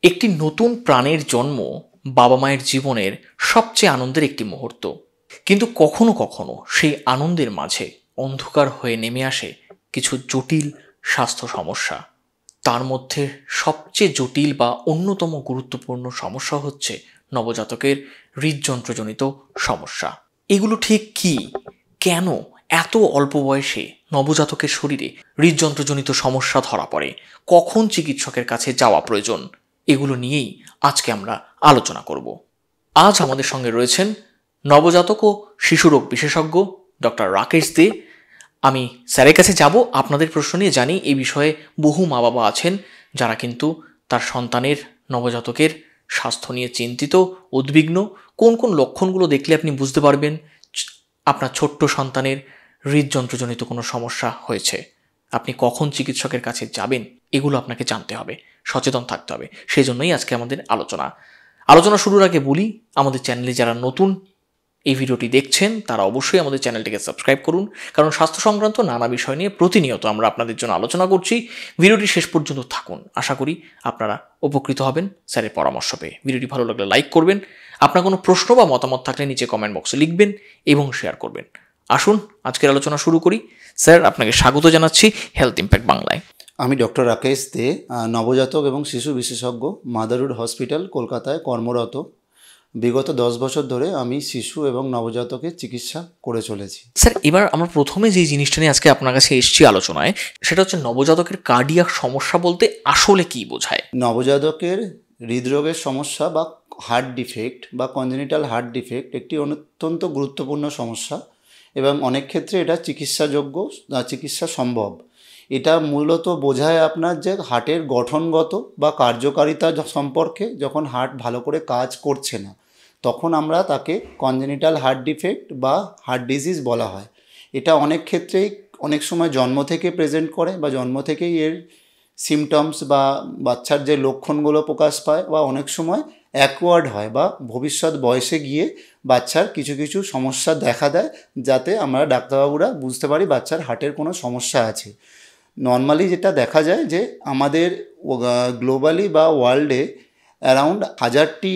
একটি নতুন প্রাণের জন্ম বাবা মায়ের জীবনের সবচেয়ে আনন্দের একটি মুহূর্ত। কিন্তু কখনো কখনো সেই আনন্দের মাঝে অন্ধকার হয়ে নেমে আসে কিছু জটিল স্বাস্থ্য সমস্যা। তার মধ্যে সবচেয়ে জটিল বা অন্যতম গুরুত্বপূর্ণ সমস্যা হচ্ছে নবজাতকের হৃদযন্ত্রজনিত সমস্যা। এগুলো ঠিক কি, কেন এত অল্প বয়সে নবজাতকের শরীরে হৃদযন্ত্রজনিত সমস্যা ধরা পড়ে, কখন চিকিৎসকের কাছে যাওয়া প্রয়োজন, এগুলো নিয়েই আজকে আমরা আলোচনা করব। আজ আমাদের সঙ্গে রয়েছেন নবজাতক ও শিশুরোগ বিশেষজ্ঞ ডক্টর রাকেশ দে। আমি স্যারের কাছে যাব আপনাদের প্রশ্ন নিয়ে। জানি এই বিষয়ে বহু মা বাবা আছেন যারা কিন্তু তার সন্তানের, নবজাতকের স্বাস্থ্য নিয়ে চিন্তিত, উদ্বিগ্ন। কোন কোন লক্ষণগুলো দেখলে আপনি বুঝতে পারবেন আপনার ছোট্ট সন্তানের হৃদযন্ত্রজনিত কোনো সমস্যা হয়েছে, আপনি কখন চিকিৎসকের কাছে যাবেন, এগুলো আপনাকে জানতে হবে, সচেতন থাকতে হবে। সেই জন্যই আজকে আমাদের আলোচনা শুরুর আগে বলি, আমাদের চ্যানেলে যারা নতুন এই ভিডিওটি দেখছেন তারা অবশ্যই আমাদের চ্যানেলটিকে সাবস্ক্রাইব করুন, কারণ স্বাস্থ্য সংক্রান্ত নানা বিষয় নিয়ে প্রতিনিয়ত আমরা আপনাদের জন্য আলোচনা করছি। ভিডিওটি শেষ পর্যন্ত থাকুন, আশা করি আপনারা উপকৃত হবেন স্যারের পরামর্শ পেয়ে। ভিডিওটি ভালো লাগলে লাইক করবেন, আপনার কোনো প্রশ্ন বা মতামত থাকলে নিচে কমেন্ট বক্সে লিখবেন এবং শেয়ার করবেন। আসুন আজকের আলোচনা শুরু করি। স্যার, আপনাকে স্বাগত জানাচ্ছি হেলথ ইম্প্যাক্ট বাংলায়। আমি ডক্টর রাকেশ দে, নবজাতক এবং শিশু বিশেষজ্ঞ, মাদারহুড হসপিটাল, কলকাতায় কর্মরত। বিগত 10 বছর ধরে আমি শিশু এবং নবজাতকের চিকিৎসা করে চলেছি। স্যার, এবার আমরা প্রথমে যে জিনিসটা নিয়ে আজকে আপনার কাছে এসেছি আলোচনায়, সেটা হচ্ছে নবজাতকের কার্ডিয়াক সমস্যা বলতে আসলে কি বোঝায়। নবজাতকের হৃদরোগের সমস্যা বা হার্ট ডিফেক্ট বা কনজেনিটাল হার্ট ডিফেক্ট একটি অত্যন্ত গুরুত্বপূর্ণ সমস্যা এবং অনেক ক্ষেত্রে এটা চিকিৎসা সম্ভব। এটা মূলত বোঝায় আপনার যে হার্টের গঠনগত বা কার্যকারিতা সম্পর্কে। যখন হার্ট ভালো করে কাজ করছে না, তখন আমরা তাকে কনজেনিটাল হার্ট ডিফেক্ট বা হার্ট ডিজিজ বলা হয়। এটা অনেক ক্ষেত্রেই অনেক সময় জন্ম থেকে প্রেজেন্ট করে বা জন্ম থেকেই এর সিমটমস বা বাচ্চার যে লক্ষণগুলো প্রকাশ পায়, বা অনেক সময় অ্যাকওয়ার্ড হয় বা ভবিষ্যৎ বয়সে গিয়ে বাচ্চার কিছু কিছু সমস্যা দেখা দেয়, যাতে আমরা ডাক্তারবাবুরা বুঝতে পারি বাচ্চার হার্টের কোনো সমস্যা আছে। নর্মালি যেটা দেখা যায় যে আমাদের গ্লোবালি বা ওয়ার্ল্ডে অ্যারাউন্ড 1000টি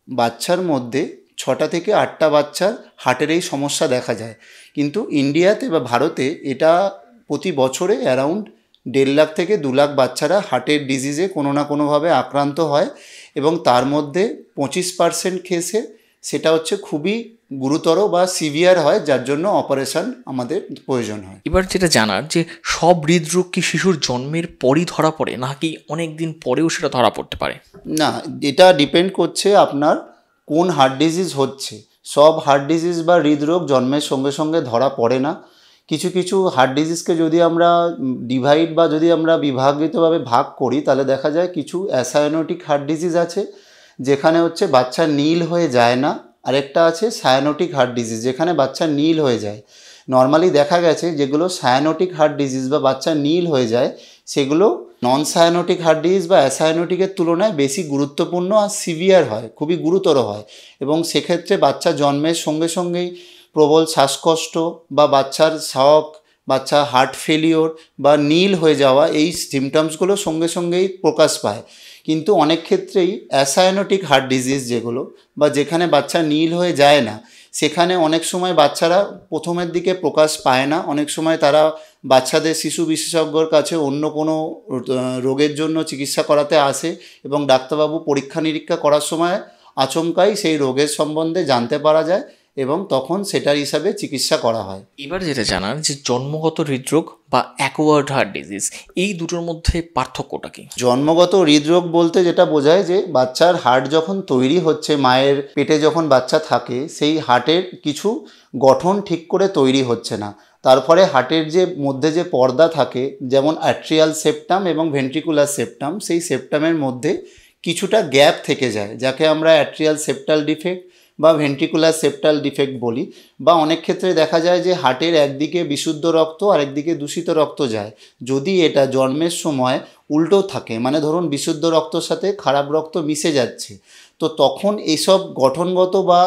বাচ্চার মধ্যে 6টা থেকে 8টা বাচ্চার হার্টের এই সমস্যা দেখা যায়। কিন্তু ইন্ডিয়াতে বা ভারতে এটা প্রতি বছরে অ্যারাউন্ড 1.5 লাখ থেকে 2 লাখ বাচ্চারা হার্টের ডিজিজে কোনো না কোনোভাবে আক্রান্ত হয়, এবং তার মধ্যে 25% কেসে সেটা হচ্ছে খুবই গুরুতর বা সিভিয়ার হয়, যার জন্য অপারেশন আমাদের প্রয়োজন হয়। এবার যেটা জানার, যে সব হৃদরোগ কি শিশুর জন্মের পরই ধরা পড়ে, নাকি অনেক দিন পরেও সেটা ধরা পড়তে পারে? না, এটা ডিপেন্ড করছে আপনার কোন হার্ট ডিজিজ হচ্ছে। সব হার্ট ডিজিজ বা হৃদরোগ জন্মের সঙ্গে সঙ্গে ধরা পড়ে না। কিছু কিছু হার্ট ডিজিজকে যদি আমরা ডিভাইড বা যদি আমরা বিভাগিতভাবে ভাগ করি, তাহলে দেখা যায় কিছু অ্যাসায়োনোটিক হার্ট ডিজিজ আছে, যেখানে হচ্ছে বাচ্চা নীল হয়ে যায় না। আরেকটা আছে সায়ানোটিক হার্ট ডিজিজ, যেখানে বাচ্চা নীল হয়ে যায়। নর্মালি দেখা গেছে যেগুলো সায়ানোটিক হার্ট ডিজিজ বা বাচ্চা নীল হয়ে যায়, সেগুলো নন সায়ানোটিক হার্ট ডিজিজ বা অ্যাসায়োনোটিকের তুলনায় বেশি গুরুত্বপূর্ণ আর সিভিয়ার হয়, খুবই গুরুতর হয়। এবং সেক্ষেত্রে বাচ্চা জন্মের সঙ্গে সঙ্গেই প্রবল শ্বাসকষ্ট বা বাচ্চার শক, বাচ্চা হার্ট ফেলিওর বা নীল হয়ে যাওয়া, এই সিমটমসগুলো সঙ্গে সঙ্গেই প্রকাশ পায়। কিন্তু অনেক ক্ষেত্রেই অ্যাসায়োনোটিক হার্ট ডিজিজ যেগুলো, বা যেখানে বাচ্চা নীল হয়ে যায় না, সেখানে অনেক সময় বাচ্চারা প্রথমের দিকে প্রকাশ পায় না। অনেক সময় তারা বাচ্চাদের শিশু বিশেষজ্ঞর কাছে অন্য কোনো রোগের জন্য চিকিৎসা করাতে আসে, এবং ডাক্তারবাবু পরীক্ষা নিরীক্ষা করার সময় আচমকাই সেই রোগের সম্বন্ধে জানতে পারা যায়, এবং তখন সেটার হিসাবে চিকিৎসা করা হয়। এবার যেটা জানার, যে জন্মগত হৃদরোগ বা অ্যাকোয়ার্ড হার্ট ডিজিজ, এই দুটোর মধ্যে পার্থক্যটা কি? জন্মগত হৃদরোগ বলতে যেটা বোঝায় যে বাচ্চার হার্ট যখন তৈরি হচ্ছে, মায়ের পেটে যখন বাচ্চা থাকে, সেই হার্টের কিছু গঠন ঠিক করে তৈরি হচ্ছে না। তারপরে হার্টের যে মধ্যে যে পর্দা থাকে, যেমন অ্যাট্রিয়াল সেপ্টাম এবং ভেন্ট্রিকুলার সেপ্টাম, সেই সেপ্টামের মধ্যে কিছুটা গ্যাপ থেকে যায়, যাকে আমরা অ্যাট্রিয়াল সেপ্টাল ডিফেক্ট বা ভেন্ট্রিকুলার সেপ্টাল ডিফেক্ট বলি। বা অনেক ক্ষেত্রে দেখা যায় যে হার্টের একদিকে বিশুদ্ধ রক্ত আর একদিকে দূষিত রক্ত যায়। যদি এটা জন্মের সময় উল্টো থাকে, মানে ধরুন বিশুদ্ধ রক্তর সাথে খারাপ রক্ত মিশে যাচ্ছে, তো তখন এইসব গঠনগত বা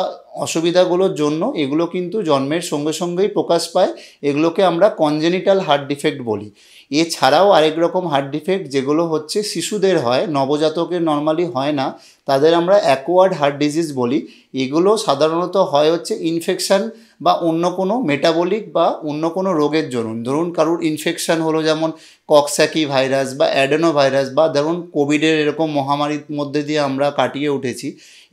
অসুবিধাগুলোর জন্য এগুলো কিন্তু জন্মের সঙ্গে সঙ্গেই প্রকাশ পায়। এগুলোকে আমরা কনজেনিটাল হার্ট ডিফেক্ট বলি। এছাড়াও আরেক রকম হার্ট ডিফেক্ট যেগুলো হচ্ছে শিশুদের হয়, নবজাতকের নর্মালি হয় না, তাদের আমরা অ্যাকোয়ার্ড হার্ট ডিজিজ বলি। এগুলো সাধারণত হয় হচ্ছে ইনফেকশান বা অন্য কোনো মেটাবলিক বা অন্য কোনো রোগের জন্য। ধরুন কারুর ইনফেকশান হলো, যেমন কক্সাকি ভাইরাস বা অ্যাডেনো ভাইরাস, বা ধরুন কোভিডের এরকম মহামারীর মধ্যে দিয়ে আমরা কাটিয়ে উঠেছি।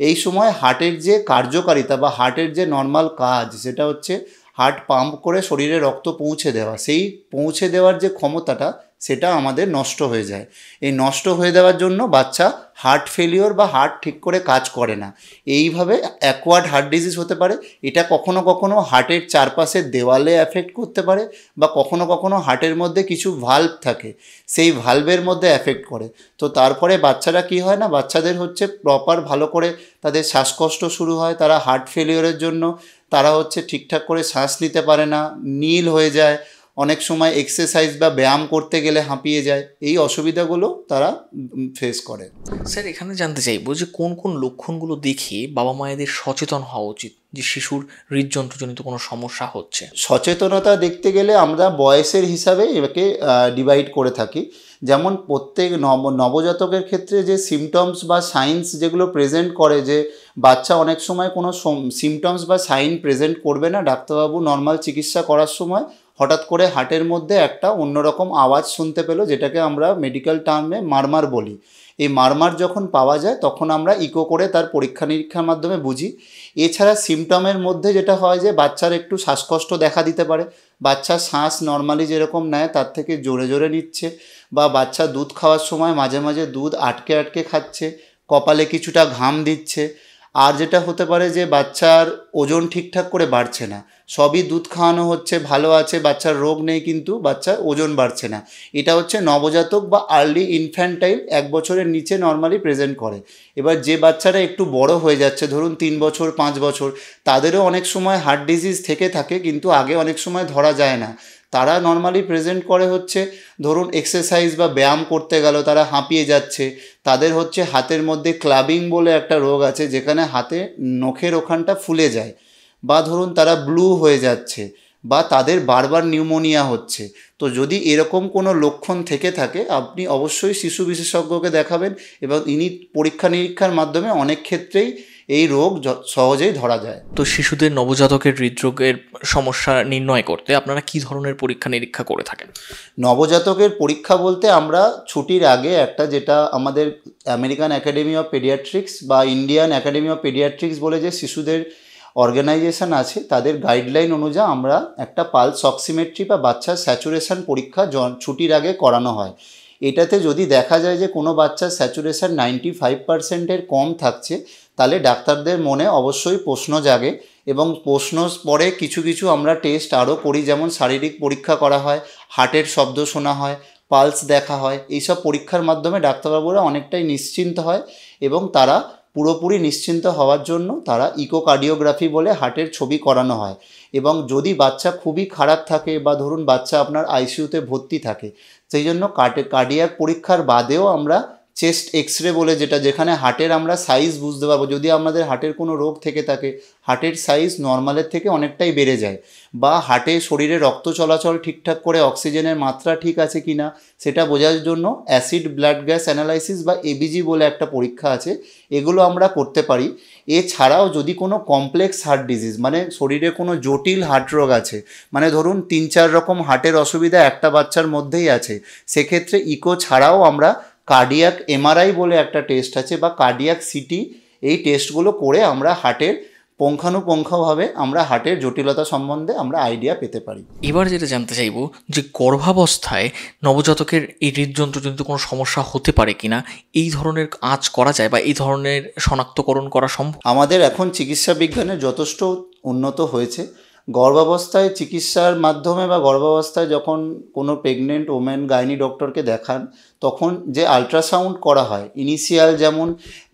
এই সময় হার্টের যে কার্যকারিতা বা হার্টের যে নর্মাল কাজ, সেটা হচ্ছে হার্ট পাম্প করে শরীরে রক্ত পৌঁছে দেওয়া, সেই পৌঁছে দেওয়ার যে ক্ষমতাটা সেটা আমাদের নষ্ট হয়ে যায়। এই নষ্ট হয়ে দেওয়ার জন্য বাচ্চা হার্ট ফেলিওর বা হার্ট ঠিক করে কাজ করে না। এইভাবে অ্যাকোয়ার্ড হার্ট ডিজিজ হতে পারে। এটা কখনো কখনো হার্টের চারপাশের দেওয়ালে অ্যাফেক্ট করতে পারে, বা কখনো কখনো হার্টের মধ্যে কিছু ভাল্ব থাকে, সেই ভাল্বের মধ্যে অ্যাফেক্ট করে। তো তারপরে বাচ্চারা কি হয় না, বাচ্চাদের হচ্ছে প্রপার ভালো করে তাদের শ্বাসকষ্ট শুরু হয়, তারা হার্ট ফেলিওরের জন্য তারা হচ্ছে ঠিকঠাক করে শ্বাস নিতে পারে না, নীল হয়ে যায়, অনেক সময় এক্সারসাইজ বা ব্যায়াম করতে গেলে হাঁপিয়ে যায়। এই অসুবিধাগুলো তারা ফেস করে। স্যার, এখানে জানতে চাইবো যে কোন কোন লক্ষণগুলো দেখে বাবা মায়েদের সচেতন হওয়া উচিত যে শিশুর হৃদযন্ত্রজনিত কোনো সমস্যা হচ্ছে? সচেতনতা দেখতে গেলে আমরা বয়সের হিসাবে এটাকে ডিভাইড করে থাকি। যেমন প্রত্যেক নবজাতকের ক্ষেত্রে যে সিমটমস বা সাইন্স যেগুলো প্রেজেন্ট করে, যে বাচ্চা অনেক সময় কোনো সিমটমস বা সাইন প্রেজেন্ট করবে না, ডাক্তারবাবু নর্মাল চিকিৎসা করার সময় হঠাৎ করে হার্টের মধ্যে একটা অন্যরকম আওয়াজ শুনতে পেলো, যেটাকে আমরা মেডিকেল টার্মে মারমার বলি। এই মারমার যখন পাওয়া যায় তখন আমরা ইকো করে তার পরীক্ষা নিরীক্ষার মাধ্যমে বুঝি। এছাড়া সিমটমের মধ্যে যেটা হয় যে বাচ্চার একটু শ্বাসকষ্ট দেখা দিতে পারে, বাচ্চা শ্বাস নর্মালি যেরকম নেয় তার থেকে জোরে জোরে নিচ্ছে, বা বাচ্চা দুধ খাওয়ার সময় মাঝে মাঝে দুধ আটকে আটকে খাচ্ছে, কপালে কিছুটা ঘাম দিচ্ছে। আর যেটা হতে পারে যে বাচ্চার ওজন ঠিকঠাক করে বাড়ছে না, সবই দুধ খাওয়ানো হচ্ছে, ভালো আছে, বাচ্চার রোগ নেই, কিন্তু বাচ্চার ওজন বাড়ছে না। এটা হচ্ছে নবজাতক বা আর্লি ইনফ্যান্টাইল, 1 বছরের নিচে নর্মালি প্রেজেন্ট করে। এবার যে বাচ্চারা একটু বড় হয়ে যাচ্ছে, ধরুন 3 বছর 5 বছর, তাদেরও অনেক সময় হার্ট ডিজিজ থেকে থাকে, কিন্তু আগে অনেক সময় ধরা যায় না। তারা নর্মালি প্রেজেন্ট করে হচ্ছে, ধরুন এক্সারসাইজ বা ব্যায়াম করতে গেল তারা হাঁপিয়ে যাচ্ছে, তাদের হচ্ছে হাতের মধ্যে ক্লাবিং বলে একটা রোগ আছে, যেখানে হাতে নখের ওখানটা ফুলে যায়, বা ধরুন তারা ব্লু হয়ে যাচ্ছে, বা তাদের বারবার নিউমোনিয়া হচ্ছে। তো যদি এরকম কোনো লক্ষণ থেকে থাকে, আপনি অবশ্যই শিশু বিশেষজ্ঞকে দেখাবেন, এবং ইনি পরীক্ষা নিরীক্ষার মাধ্যমে অনেক ক্ষেত্রেই এই রোগ সহজেই ধরা যায়। তো শিশুদের নবজাতকের হৃদরোগের সমস্যা নির্ণয় করতে আপনারা কি ধরনের পরীক্ষা নিরীক্ষা করে থাকেন? নবজাতকের পরীক্ষা বলতে আমরা ছুটির আগে একটা, যেটা আমাদের আমেরিকান একাডেমি অফ পেডিয়াট্রিক্স বা ইন্ডিয়ান একাডেমি অফ পেডিয়াট্রিক্স বলে যে শিশুদের অর্গানাইজেশন আছে, তাদের গাইডলাইন অনুযায়ী আমরা একটা পালস অক্সিমেট্রি বা বাচ্চার স্যাচুরেশন পরীক্ষা ছুটির আগে করানো হয়। এটাতে যদি দেখা যায় যে কোনো বাচ্চার স্যাচুরেশন 95%-এর কম থাকছে, তাহলে ডাক্তারদের মনে অবশ্যই প্রশ্ন জাগে, এবং প্রশ্ন পরে কিছু কিছু আমরা টেস্ট আরও করি, যেমন শারীরিক পরীক্ষা করা হয়, হার্টের শব্দ শোনা হয়, পালস দেখা হয়। এইসব পরীক্ষার মাধ্যমে ডাক্তারবাবুরা অনেকটাই নিশ্চিন্ত হয়, এবং তারা পুরোপুরি নিশ্চিন্ত হওয়ার জন্য তারা ইকোকার্ডিওগ্রাফি বলে হার্টের ছবি করানো হয়। এবং যদি বাচ্চা খুবই খারাপ থাকে, বা ধরুন বাচ্চা আপনার আইসিইউতে ভর্তি থাকে, সেই জন্য কার্ডিয়াক পরীক্ষার বাদেও আমরা চেস্ট এক্সরে বলে, যেখানে হার্টের আমরা সাইজ বুঝতে পারবো, যদি আমাদের হার্টের কোনো রোগ থেকে থাকে, হার্টের সাইজ নর্মালের থেকে অনেকটাই বেড়ে যায়, বা হার্টে শরীরে রক্ত চলাচল ঠিকঠাক করে অক্সিজেনের মাত্রা ঠিক আছে কি না সেটা বোঝার জন্য অ্যাসিড ব্লাড গ্যাস অ্যানালাইসিস বা এবিজি বলে একটা পরীক্ষা আছে, এগুলো আমরা করতে পারি। এছাড়াও যদি কোনো কমপ্লেক্স হার্ট ডিজিজ, মানে শরীরে কোনো জটিল হার্ট রোগ আছে, মানে ধরুন 3-4 রকম হার্টের অসুবিধা একটা বাচ্চার মধ্যেই আছে, সেক্ষেত্রে ইকো ছাড়াও আমরা কার্ডিয়াক এমআরআই বলে একটা টেস্ট আছে, বা কার্ডিয়াক সিটি, এই টেস্টগুলো করে আমরা হার্টের পুঙ্খানুপুঙ্খভাবে আমরা হার্টের জটিলতা সম্বন্ধে আমরা আইডিয়া পেতে পারি। এবার যেটা জানতে চাইবো যে গর্ভাবস্থায় নবজাতকের এই হৃদযন্ত্রজনিত কোনো সমস্যা হতে পারে কিনা, এই ধরনের আঁচ করা যায় বা এই ধরনের শনাক্তকরণ করা সম্ভব? আমাদের এখন চিকিৎসা বিজ্ঞানে যথেষ্ট উন্নত হয়েছে। গর্ভাবস্থায় চিকিৎসার মাধ্যমে, বা গর্ভাবস্থায় যখন কোনো প্রেগনেন্ট ওমেন গাইনি ডক্টরকে দেখান, তখন যে আলট্রাসাউন্ড করা হয় ইনিশিয়াল, যেমন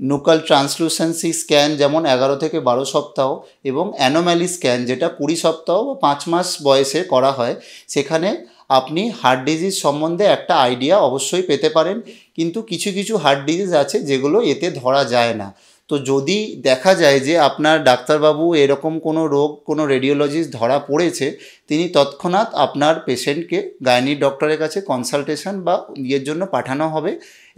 নুকাল ট্রান্সলুসেন্সি স্ক্যান যেমন 11 থেকে 12 সপ্তাহ, এবং অ্যানোম্যালি স্ক্যান যেটা 20 সপ্তাহ বা 5 মাস বয়সে করা হয়, সেখানে আপনি হার্ট ডিজিজ সম্বন্ধে একটা আইডিয়া অবশ্যই পেতে পারেন। কিন্তু কিছু কিছু হার্ট ডিজিজ আছে যেগুলো এতে ধরা যায় না। তো যদি দেখা যায় যে আপনার ডাক্তারবাবু এরকম কোনো রোগ কোনো রেডিওলজিস্ট ধরা পড়েছে, তিনি তৎক্ষণাৎ আপনার পেশেন্টকে গাইনি ডক্টরের কাছে কনসালটেশন বা ইয়ের জন্য পাঠানো হবে,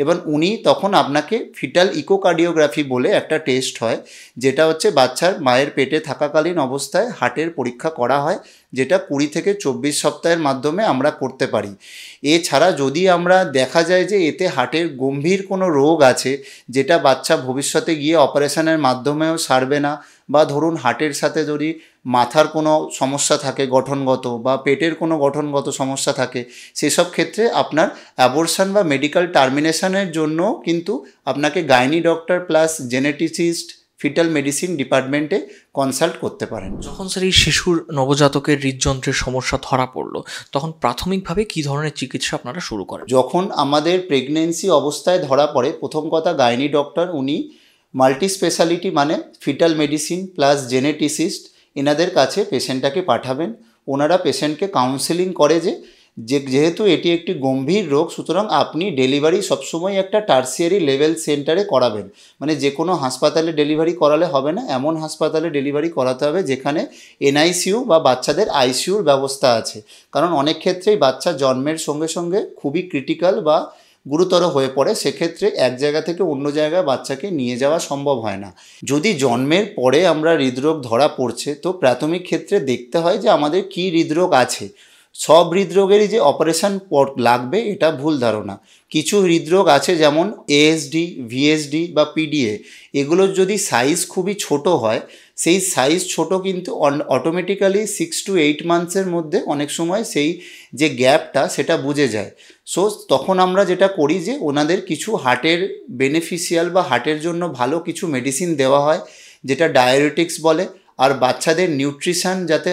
এবং উনি তখন আপনাকে ফিটাল ইকোকার্ডিওগ্রাফি বলে একটা টেস্ট হয়, যেটা হচ্ছে বাচ্চার মায়ের পেটে থাকাকালীন অবস্থায় হার্টের পরীক্ষা করা হয়, যেটা 20 থেকে 24 সপ্তাহের মাধ্যমে আমরা করতে পারি। এছাড়া যদি আমরা দেখা যায় যে এতে হার্টের গম্ভীর কোনো রোগ আছে, যেটা বাচ্চা ভবিষ্যতে গিয়ে অপারেশনের মাধ্যমেও সারবে না, বা ধরুন হার্টের সাথে যদি মাথার কোনো সমস্যা থাকে গঠনগত, বা পেটের কোনো গঠনগত সমস্যা থাকে, সেসব ক্ষেত্রে আপনার অ্যাবর্শন বা মেডিকেল টার্মিনেশনের জন্য কিন্তু আপনাকে gynae doctor plus geneticist fetal medicine ডিপার্টমেন্টে কনসাল্ট করতে পারেন। যখন স্যার এই শিশুর নবজাতকের হৃদযন্ত্রের সমস্যা ধরা পড়লো, তখন প্রাথমিকভাবে কী ধরনের চিকিৎসা আপনারা শুরু করেন? যখন আমাদের প্রেগনেন্সি অবস্থায় ধরা পড়ে, প্রথম কথা গাইনি ডক্টর উনি মাল্টি স্পেশালিটি মানে ফিটাল মেডিসিন প্লাস জেনেটিসিস্ট এনাদের কাছে পেশেন্টটাকে পাঠাবেন। ওনারা পেশেন্টকে কাউন্সেলিং করে যেহেতু এটি একটি গম্ভীর রোগ, সুতরাং আপনি ডেলিভারি সবসময় একটা টার্সিয়ারি লেভেল সেন্টারে করাবেন। মানে যে কোনো হাসপাতালে ডেলিভারি করালে হবে না, এমন হাসপাতালে ডেলিভারি করাতে হবে যেখানে এনআইসিইউ বা বাচ্চাদের আইসিইউর ব্যবস্থা আছে। কারণ অনেক ক্ষেত্রেই বাচ্চা জন্মের সঙ্গে সঙ্গে খুবই ক্রিটিক্যাল বা গুরুতর হয়ে পড়ে, সেক্ষেত্রে এক জায়গা থেকে অন্য জায়গায় বাচ্চাকে নিয়ে যাওয়া সম্ভব হয় না। যদি জন্মের পরে আমরা হৃদরোগ ধরা পড়ছে, তো প্রাথমিক ক্ষেত্রে দেখতে হয় যে আমাদের কী হৃদরোগ আছে। সব হৃদরোগেরই যে অপারেশন লাগবে এটা ভুল ধারণা। কিছু হৃদরোগ আছে যেমন এএসডি, ভিএসডি বা পিডিএ, এগুলোর যদি সাইজ খুবই ছোট হয়, সেই সাইজ ছোট কিন্তু অটোমেটিক্যালি 6 to 8 মান্থসের মধ্যে অনেক সময় সেই যে গ্যাপটা সেটা বুঝে যায়। সো তখন আমরা যেটা করি যে ওনাদের কিছু হার্টের বেনিফিশিয়াল বা হার্টের জন্য ভালো কিছু মেডিসিন দেওয়া হয়, যেটা ডায়াবেটিক্স বলে। আর বাচ্চাদের নিউট্রিশন যাতে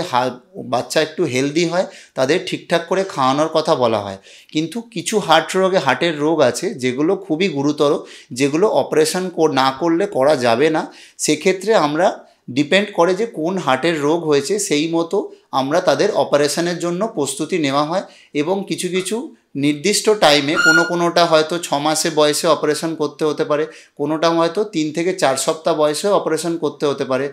বাচ্চা একটু হেলদি হয়, তাদের ঠিকঠাক করে খাওয়ানোর কথা বলা হয়। কিন্তু কিছু হার্টের রোগ আছে যেগুলো খুবই গুরুতর, যেগুলো অপারেশন না করলে করা যাবে না। সেক্ষেত্রে আমরা ডিপেন্ড করে যে কোন হার্টের রোগ হয়েছে, সেই মতো আমরা তাদের অপারেশনের জন্য প্রস্তুতি নেওয়া হয়। এবং কিছু কিছু নির্দিষ্ট টাইমে কোনোটা হয়তো 6 মাসে বয়সে অপারেশন করতে হতে পারে, কোনোটা হয়তো 3 থেকে 4 সপ্তাহ বয়সে অপারেশন করতে হতে পারে,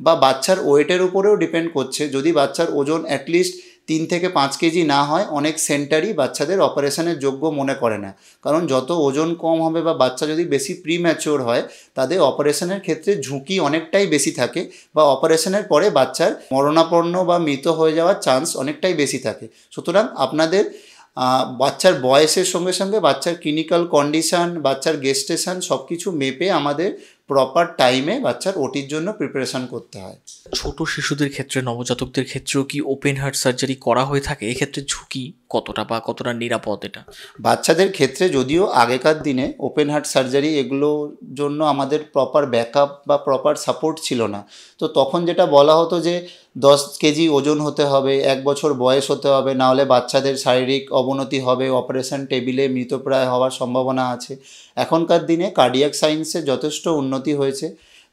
বা বাচ্চার ওয়েটের উপরেও ডিপেন্ড করছে। যদি বাচ্চার ওজন অ্যাটলিস্ট 3 থেকে 5 কেজি না হয়, অনেক সেন্টারই বাচ্চাদের অপারেশনের যোগ্য মনে করে না। কারণ যত ওজন কম হবে বা বাচ্চা যদি বেশি প্রিম্যাচিওর হয়, তাদের অপারেশনের ক্ষেত্রে ঝুঁকি অনেকটাই বেশি থাকে, বা অপারেশনের পরে বাচ্চার মরণাপন্ন বা মৃত হয়ে যাওয়ার চান্স অনেকটাই বেশি থাকে। সুতরাং আপনাদের বাচ্চার বয়সের সঙ্গে সঙ্গে বাচ্চার ক্লিনিক্যাল কন্ডিশান, বাচ্চার গেস্টেশন সব কিছু মেপে আমাদের প্রপার টাইমে বাচ্চার ওটির জন্য প্রিপারেশান করতে হয়। ছোট শিশুদের ক্ষেত্রে, নবজাতকদের ক্ষেত্রেও কি ওপেন হার্ট সার্জারি করা হয়ে থাকে? এক্ষেত্রে ঝুঁকি কতটা বা কতটা নিরাপদ এটা? বাচ্চাদের ক্ষেত্রে যদিও আগেকার দিনে ওপেন হার্ট সার্জারি এগুলোর জন্য আমাদের প্রপার ব্যাকআপ বা প্রপার সাপোর্ট ছিল না। তো তখন যেটা বলা হতো যে 10 কেজি ওজন হতে হবে, 1 বছর বয়স হতে হবে, নাহলে বাচ্চাদের শারীরিক অবনতি হবে, অপারেশন টেবিলে মৃতপ্রায় হওয়ার সম্ভাবনা আছে। এখনকার দিনে কার্ডিয়াক সায়েন্সে যথেষ্ট উন্নতি হয়েছে।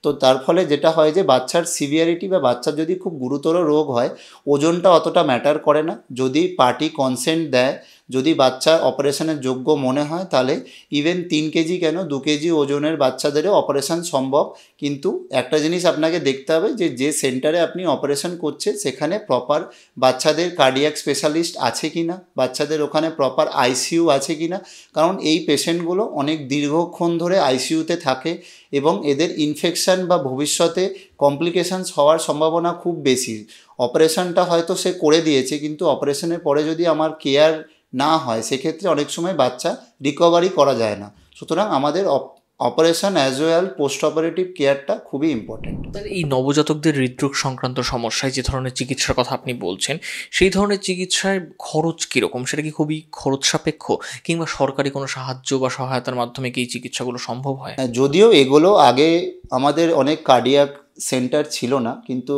তো তার ফলে যেটা হয় যে বাচ্চার সিভিয়ারিটি বা বাচ্চার যদি খুব গুরুতর রোগ হয়, ওজনটা অতটা ম্যাটার করে না। যদি পার্টি কনসেন্ট দেয়, যদি বাচ্চা অপারেশনের যোগ্য মনে হয়, তাহলে ইভেন 3 কেজি কেন 2 কেজি ওজনের বাচ্চাদেরও অপারেশন সম্ভব। কিন্তু একটা জিনিস আপনাকে দেখতে হবে যে সেন্টারে আপনি অপারেশন করছে সেখানে প্রপার বাচ্চাদের কার্ডিয়াক স্পেশালিস্ট আছে কি না, বাচ্চাদের ওখানে প্রপার আইসিইউ আছে কি না। কারণ এই পেশেন্টগুলো অনেক দীর্ঘক্ষণ ধরে আইসিইউতে থাকে এবং এদের ইনফেকশন বা ভবিষ্যতে কমপ্লিকেশানস হওয়ার সম্ভাবনা খুব বেশি। অপারেশনটা হয়তো সে করে দিয়েছে, কিন্তু অপারেশনের পরে যদি আমার কেয়ার না হয়, সেক্ষেত্রে অনেক সময় বাচ্চা রিকভারি করা যায় না। সুতরাং আমাদের operation as well post operative কেয়ারটা খুবই ইম্পর্টেন্ট। এই নবজাতকদের হৃদরোগ সংক্রান্ত সমস্যায় যে ধরনের চিকিৎসার কথা আপনি বলছেন, সেই ধরনের চিকিৎসায় খরচ কীরকম? সেটা কি খুবই খরচ সাপেক্ষ, কিংবা সরকারি কোনো সাহায্য বা সহায়তার মাধ্যমে কি এই চিকিৎসাগুলো সম্ভব হয়? যদিও এগুলো আগে আমাদের অনেক কার্ডিয়াক সেন্টার ছিল না, কিন্তু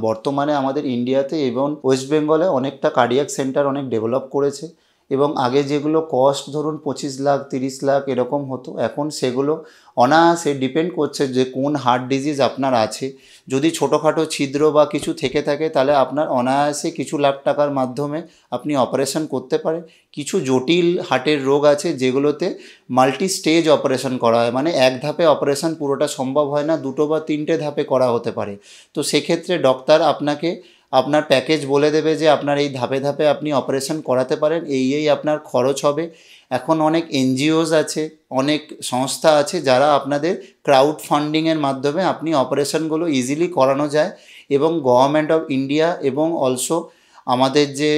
বর্তমানে আমাদের ইন্ডিয়াতে এবং ওয়েস্ট বেঙ্গলে অনেকটা কার্ডিয়াক সেন্টার অনেক ডেভেলপ করেছে। এবং আগে যেগুলো কস্ট ধরুন 25 লাখ 30 লাখ এরকম হতো, এখন সেগুলো অনায়াসে ডিপেন্ড করছে যে কোন হার্ট ডিজিজ আপনার আছে। যদি ছোটোখাটো ছিদ্র বা কিছু থেকে থাকে, তাহলে আপনার অনায়াসে কিছু লাখ টাকার মাধ্যমে আপনি অপারেশন করতে পারেন। কিছু জটিল হার্টের রোগ আছে যেগুলোতে মাল্টি স্টেজ অপারেশন করা হয়, মানে এক ধাপে অপারেশন পুরোটা সম্ভব হয় না, 2 বা 3টে ধাপে করা হতে পারে। তো সেক্ষেত্রে ডক্টর আপনাকে আপনার প্যাকেজ বলে দেবে যে আপনার এই ধাপে ধাপে আপনি অপারেশন করাতে পারেন, এই আপনার খরচ হবে। এখন অনেক এনজিওস আছে, অনেক সংস্থা আছে যারা আপনাদের ক্রাউড ফান্ডিংয়ের মাধ্যমে আপনি অপারেশনগুলো ইজিলি করানো যায়। এবং গভর্নমেন্ট অফ ইন্ডিয়া এবং অলসো আমাদের যে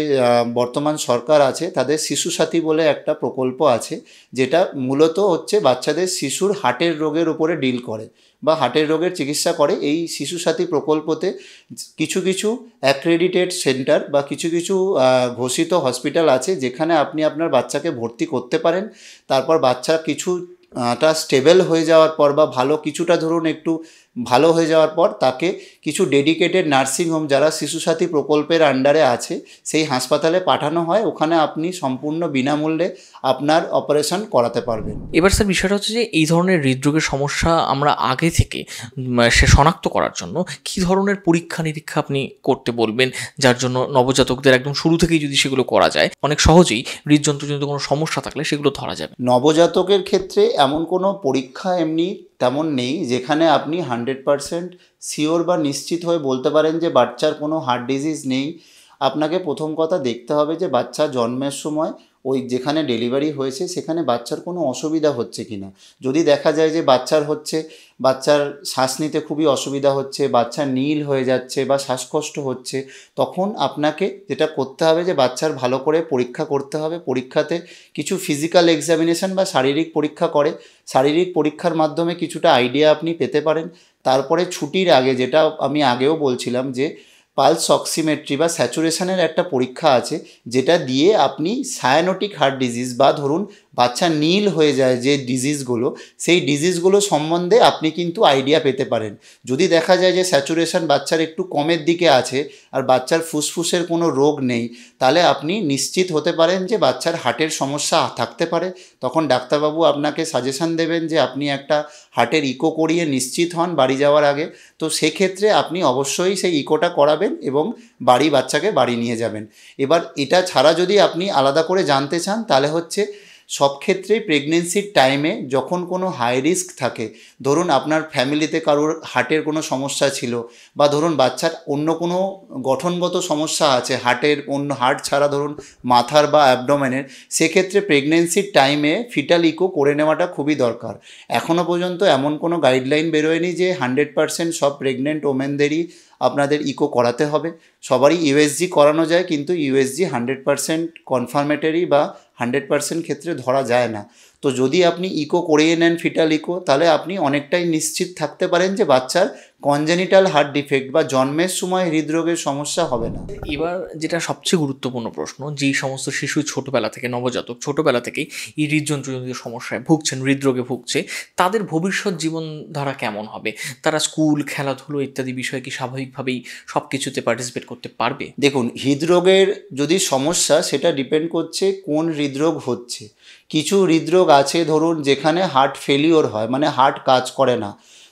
বর্তমান সরকার আছে তাদের শিশু সাথী বলে একটা প্রকল্প আছে, যেটা মূলত হচ্ছে বাচ্চাদের শিশুর হার্টের রোগের উপরে ডিল করে বা হার্টের রোগের চিকিৎসা করে। এই শিশু সাথী প্রকল্পতে কিছু কিছু অ্যাক্রেডিটেড সেন্টার বা কিছু কিছু ঘোষিত হসপিটাল আছে যেখানে আপনি আপনার বাচ্চাকে ভর্তি করতে পারেন। তারপর বাচ্চা কিছুটা স্টেবল হয়ে যাওয়ার পর বা ভালো কিছুটা ধরুন একটু ভালো হয়ে যাওয়ার পর তাকে কিছু ডেডিকেটেড নার্সিংহোম যারা শিশু সাথী প্রকল্পের আন্ডারে আছে সেই হাসপাতালে পাঠানো হয়। ওখানে আপনি সম্পূর্ণ বিনামূল্যে আপনার অপারেশন করাতে পারবেন। এবার স্যার বিষয়টা হচ্ছে যে এই ধরনের হৃদরোগের সমস্যা আমরা আগে থেকে সে শনাক্ত করার জন্য কী ধরনের পরীক্ষা নিরীক্ষা আপনি করতে বলবেন, যার জন্য নবজাতকদের একদম শুরু থেকেই যদি সেগুলো করা যায় অনেক সহজেই হৃদযন্ত্রজনিত কোনো সমস্যা থাকলে সেগুলো ধরা যাবে? নবজাতকের ক্ষেত্রে এমন কোনো পরীক্ষা এমনি তেমন নেই যেখানে আপনি 100% শিওর বা নিশ্চিত হয়ে বলতে পারেন যে বাচ্চার কোনো হার্ট ডিজিজ নেই। আপনাকে প্রথম কথা দেখতে হবে যে বাচ্চা জন্মের সময় ওই যেখানে ডেলিভারি হয়েছে সেখানে বাচ্চার কোনো অসুবিধা হচ্ছে কি না। যদি দেখা যায় যে বাচ্চার শ্বাস নিতে খুবই অসুবিধা হচ্ছে, বাচ্চা নীল হয়ে যাচ্ছে বা শ্বাসকষ্ট হচ্ছে, তখন আপনাকে যেটা করতে হবে যে বাচ্চার ভালো করে পরীক্ষা করতে হবে। পরীক্ষাতে কিছু ফিজিক্যাল এক্সামিনেশন বা শারীরিক পরীক্ষা করে, শারীরিক পরীক্ষার মাধ্যমে কিছুটা আইডিয়া আপনি পেতে পারেন। তারপরে ছুটির আগে, যেটা আমি আগেও বলছিলাম, যে পালস অক্সিমেট্রি বা স্যাচুরেশনের একটা পরীক্ষা আছে যেটা দিয়ে আপনি সায়ানোটিক হার্ট ডিজিজ বা ধরুন বাচ্চা নীল হয়ে যায় যে ডিজিজগুলো, সেই ডিজিজগুলো সম্বন্ধে আপনি কিন্তু আইডিয়া পেতে পারেন। যদি দেখা যায় যে স্যাচুরেশন বাচ্চার একটু কমের দিকে আছে আর বাচ্চার ফুসফুসের কোনো রোগ নেই, তাহলে আপনি নিশ্চিত হতে পারেন যে বাচ্চার হার্টের সমস্যা থাকতে পারে। তখন ডাক্তারবাবু আপনাকে সাজেশন দেবেন যে আপনি একটা হার্টের ইকো করিয়ে নিশ্চিত হন বাড়ি যাওয়ার আগে। তো সেক্ষেত্রে আপনি অবশ্যই সেই ইকোটা করাবেন এবং বাচ্চাকে বাড়ি নিয়ে যাবেন। এবার এটা ছাড়া যদি আপনি আলাদা করে জানতে চান তাহলে হচ্ছে সব ক্ষেত্রেই প্রেগনেন্সির টাইমে যখন কোনো হাই রিস্ক থাকে, ধরুন আপনার ফ্যামিলিতে কারোর হার্টের কোনো সমস্যা ছিল বা ধরুন বাচ্চার অন্য কোনো গঠনগত সমস্যা আছে হার্টের, অন্য হার্ট ছাড়া ধরুন মাথার বা অ্যাবডোমেনের, সেক্ষেত্রে প্রেগনেন্সির টাইমে ফিটাল ইকো করে নেওয়াটা খুবই দরকার। এখনও পর্যন্ত এমন কোনো গাইডলাইন বেরোয়নি যে 100% সব প্রেগনেন্ট ওমেনদেরই আপনাদের ইকো করাতে হবে। সবারই ইউএসজি করানো যায়, কিন্তু ইউএসজি 100% কনফার্মেটরি বা 100% ক্ষেত্রে ধরা যায় না। তো যদি আপনি ইকো করিয়ে নেন ফিটাল ইকো, তাহলে আপনি অনেকটাই নিশ্চিত থাকতে পারেন যে বাচ্চার কনজেনিটাল হার্ট ডিফেক্ট বা জন্মের সময় হৃদরোগের সমস্যা হবে না। এবার যেটা সবচেয়ে গুরুত্বপূর্ণ প্রশ্ন, যেই সমস্ত শিশু ছোটোবেলা থেকে, নবজাতক ছোটোবেলা থেকেই এই হৃদযন্ত্রজনিত সমস্যায় ভুগছেন, হৃদরোগে ভুগছে, তাদের ভবিষ্যৎ জীবনধারা কেমন হবে? তারা স্কুল, খেলাধুলো ইত্যাদি বিষয়ে কি স্বাভাবিকভাবেই সব কিছুতে পার্টিসিপেট করতে পারবে? দেখুন, হৃদরোগের যদি সমস্যা সেটা ডিপেন্ড করছে কোন হৃদরোগ হচ্ছে। কিছু হৃদরোগ আছে ধরুন যেখানে হার্ট ফেলিওর হয়, মানে হার্ট কাজ করে না,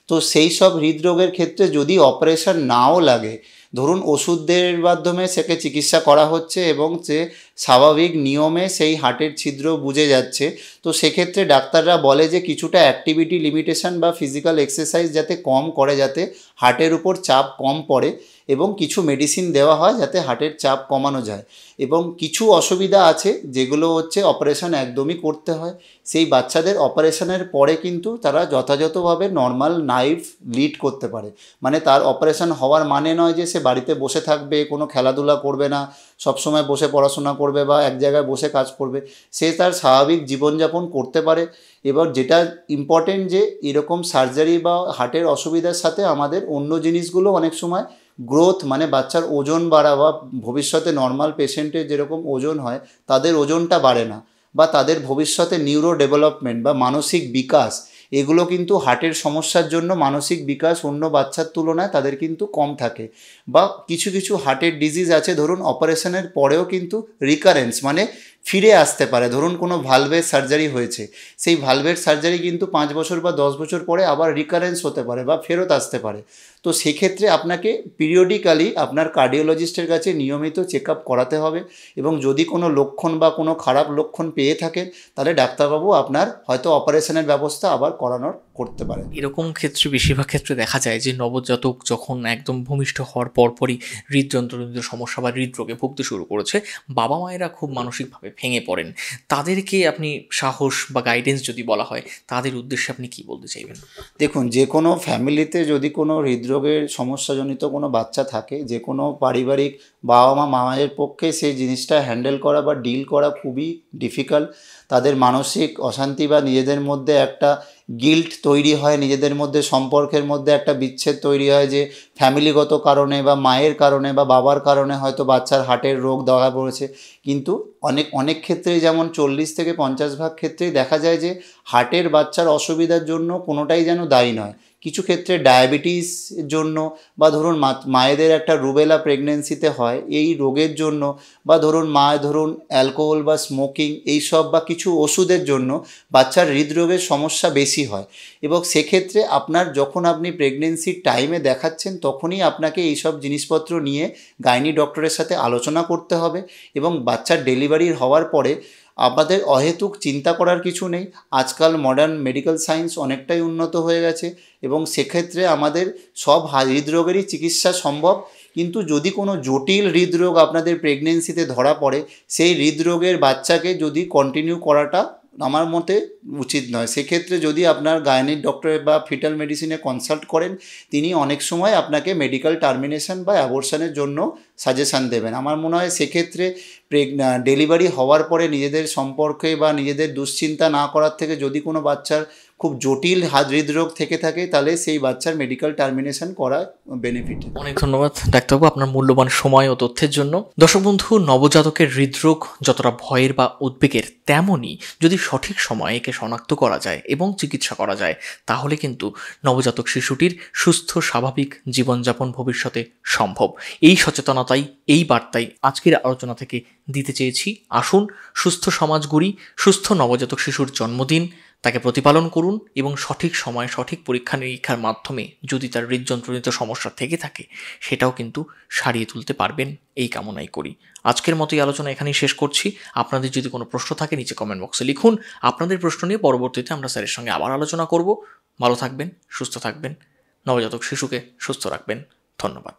তো সেই সব হৃদরোগের ক্ষেত্রে যদি অপারেশন নাও লাগে, ধরুন ওষুধের মাধ্যমে সেকে চিকিৎসা করা হচ্ছে এবং সে স্বাভাবিক নিয়মে সেই হার্টের ছিদ্র বুজে যাচ্ছে, তো সেক্ষেত্রে ডাক্তাররা বলে যে কিছুটা অ্যাক্টিভিটি লিমিটেশন বা ফিজিক্যাল এক্সারসাইজ যাতে কম করে, যাতে হার্টের উপর চাপ কম পড়ে, এবং কিছু মেডিসিন দেওয়া হয় যাতে হার্টের চাপ কমানো যায়। এবং কিছু অসুবিধা আছে যেগুলো হচ্ছে অপারেশন একদমই করতে হয়। সেই বাচ্চাদের অপারেশনের পরে কিন্তু তারা যথাযথভাবে নর্মাল লাইফ লিড করতে পারে। মানে তার অপারেশন হওয়ার মানে নয় যে সে বাড়িতে বসে থাকবে, কোনো খেলাধুলা করবে না, সবসময় বসে পড়াশোনা করবে বা এক জায়গায় বসে কাজ করবে। সে তার স্বাভাবিক জীবনযাপন করতে পারে। এবার যেটা ইম্পর্টেন্ট যে এরকম সার্জারি বা হার্টের অসুবিধার সাথে আমাদের অন্য জিনিসগুলো অনেক সময় গ্রোথ, মানে বাচ্চার ওজন বাড়া বা ভবিষ্যতে নর্মাল পেশেন্টের যেরকম ওজন হয় তাদের ওজনটা বাড়ে না, বা তাদের ভবিষ্যতে নিউরো ডেভেলপমেন্ট বা মানসিক বিকাশ, এগুলো কিন্তু হার্টের সমস্যার জন্য মানসিক বিকাশ অন্য বাচ্চার তুলনায় তাদের কিন্তু কম থাকে। বা কিছু কিছু হার্টের ডিজিজ আছে ধরুন অপারেশনের পরেও কিন্তু রিকারেন্স, মানে ফিরে আসতে পারে। ধরুন কোনো ভালভের সার্জারি হয়েছে, সেই ভালভের সার্জারি কিন্তু 5 বছর বা 10 বছর পরে আবার রিকারেন্স হতে পারে বা ফেরত আসতে পারে। তো সেক্ষেত্রে আপনাকে পিরিয়ডিক্যালি আপনার কার্ডিওলজিস্টের কাছে নিয়মিত চেক আপ করাতে হবে, এবং যদি কোনো লক্ষণ বা কোনো খারাপ লক্ষণ পেয়ে থাকেন তাহলে ডাক্তারবাবু আপনার হয়তো অপারেশনের ব্যবস্থা আবার করানোর করতে পারে। এরকম ক্ষেত্রে বেশিরভাগ ক্ষেত্রে দেখা যায় যে নবজাতক যখন একদম ভূমিষ্ঠ হওয়ার পরপরই হৃদযন্ত্রজনিত সমস্যা বা হৃদরোগে ভুগতে শুরু করেছে, বাবা মায়েরা খুব মানসিকভাবে ভেঙে পড়েন। তাদেরকে আপনি সাহস বা গাইডেন্স যদি বলা হয়, তাদের উদ্দেশ্যে আপনি কি বলতে চাইবেন? দেখুন, যে কোনো ফ্যামিলিতে যদি কোনো হৃদরোগের সমস্যাজনিত কোনো বাচ্চা থাকে, যে কোনো পারিবারিক বাবা মায়ের পক্ষে সেই জিনিসটা হ্যান্ডেল করা বা ডিল করা খুবই ডিফিকাল্ট। তাদের মানসিক অশান্তি বা নিজেদের মধ্যে একটা গিল্ট তৈরি হয়, নিজেদের মধ্যে সম্পর্কের মধ্যে একটা বিচ্ছেদ তৈরি হয় যে ফ্যামিলিগত কারণে বা মায়ের কারণে বা বাবার কারণে হয়তো বাচ্চার হার্টের রোগ ধরা পড়েছে। কিন্তু অনেক ক্ষেত্রেই, যেমন 40-50% ক্ষেত্রেই দেখা যায় যে হার্টের বাচ্চার অসুবিধার জন্য কোনোটাই যেন দায়ী নয়। কিছু ক্ষেত্রে ডায়াবেটিসের জন্য, বা ধরুন মায়েদের একটা রুবেলা প্রেগনেন্সিতে হয় এই রোগের জন্য, বা ধরুন অ্যালকোহল বা স্মোকিং এইসব বা কিছু ওষুধের জন্য বাচ্চার হৃদরোগের সমস্যা বেশি হয়। এবং সেক্ষেত্রে যখন আপনি প্রেগনেন্সির টাইমে দেখাচ্ছেন, তখনই আপনাকে এইসব জিনিসপত্র নিয়ে গাইনি ডক্টরের সাথে আলোচনা করতে হবে। এবং বাচ্চার ডেলিভারি হওয়ার পরে আমাদের অহেতুক চিন্তা করার কিছু নেই। আজকাল মডার্ন মেডিকেল সায়েন্স অনেকটাই উন্নত হয়ে গেছে এবং সেক্ষেত্রে আমাদের সব হৃদরোগেরই চিকিৎসা সম্ভব। কিন্তু যদি কোনো জটিল হৃদরোগ আপনাদের প্রেগনেন্সিতে ধরা পড়ে, সেই হৃদরোগের বাচ্চাকে যদি কন্টিনিউ করাটা আমার মতে উচিত নয়। সেক্ষেত্রে যদি আপনার গাইনিক ডক্টর বা ফিটাল মেডিসিনে কনসাল্ট করেন, তিনি অনেক সময় আপনাকে মেডিকেল টার্মিনেশন বা অ্যাবর্শনের জন্য সাজেশান দেবেন। আমার মনে হয় সেক্ষেত্রে ডেলিভারি হওয়ার পরে নিজেদের সম্পর্কে বা নিজেদের দুশ্চিন্তা না করার থেকে, যদি কোনো বাচ্চার খুব জটিল হৃদরোগ থেকে থাকে, তাহলে সেই বাচ্চার মেডিকেল টার্মিনেশন করা বেনিফিট। অনেক ধন্যবাদ ডাক্তারবাবু আপনার মূল্যবান সময় ও তথ্যের জন্য। দর্শক বন্ধু, নবজাতকের হৃদরোগ যতটা ভয়ের বা উদ্বেগের, তেমনই যদি সঠিক সময়ে একে শনাক্ত করা যায় এবং চিকিৎসা করা যায়, তাহলে কিন্তু নবজাতক শিশুটির সুস্থ স্বাভাবিক জীবনযাপন ভবিষ্যতে সম্ভব। এই সচেতনতাই, এই বার্তাই আজকের আলোচনা থেকে দিতে চেয়েছি। আসুন সুস্থ সমাজ গড়ি, সুস্থ নবজাতক শিশুর জন্মদিন, তাকে প্রতিপালন করুন এবং সঠিক সময়ে সঠিক পরীক্ষা নিরীক্ষার মাধ্যমে যদি তার হৃদযন্ত্রজনিত সমস্যা থেকে থাকে, সেটাও কিন্তু সারিয়ে তুলতে পারবেন, এই কামনাই করি। আজকের মতো এই আলোচনা এখানেই শেষ করছি। আপনাদের যদি কোনো প্রশ্ন থাকে নিচে কমেন্ট বক্সে লিখুন। আপনাদের প্রশ্ন নিয়ে পরবর্তীতে আমরা স্যারের সঙ্গে আবার আলোচনা করব। ভালো থাকবেন, সুস্থ থাকবেন, নবজাতক শিশুকে সুস্থ রাখবেন। ধন্যবাদ।